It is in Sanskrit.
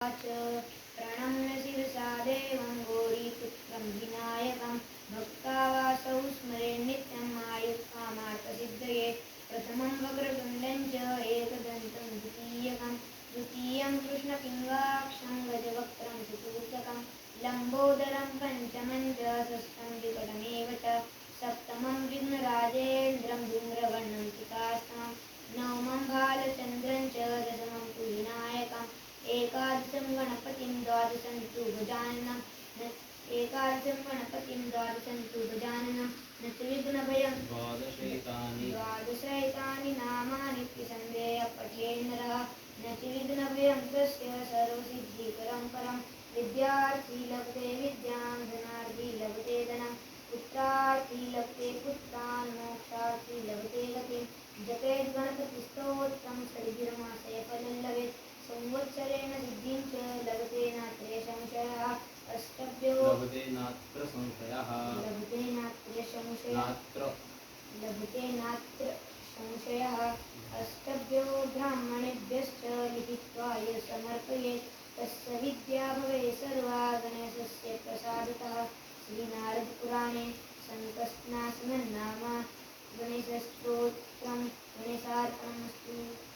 प्रणम्य शिरसा देवं गौरीपुत्रं विनायकं भक्तावासौ स्मरे नित्यम् आयुष्कामार्थसिद्धये प्रथमं वक्रतुण्डं च एकदन्तं द्वितीयं कृष्णपिङ्गाक्षं गजवक्त्रं चतुर्थकं लम्बोदरं पञ्चमं च षष्ठं विकटमेव च सप्तमं विघ्नराजेन्द्रं धूम्रवर्णं चितास्तमं नवमं भालचन्द्रं च दशमं तु विनायकम् एकादशं गणपतिं द्वादशं तु गजाननं नतविघ्नभयं द्वादशैतानि नामानि त्रिसन्देह पठेन् नरः नतिविघ्नभयं तस्य सर्वसिद्धिकरं परं विद्यार्थी लभते विद्यां धनार्थी लभते धनं पुत्रार्थी लभते पुत्रान् मोक्षार्थी लभते गतिं जपेत् गणपतिस्तोत्रं षड्भिर्मासे फलं लभेत् संवत्सरेण सिद्धिं च लभते नात्र संशयः अष्टभ्यो लभते नात्र संशयः अष्टभ्यो ब्राह्मणेभ्यश्च लिखित्वा यः समर्पयेत् तस्य विद्या भवेत् सर्वा गणेशस्य प्रसादतः। श्रीनारदपुराणे संकस्तनासनं नाम गणेशस्तोत्रं गणेशार्पणमस्तु।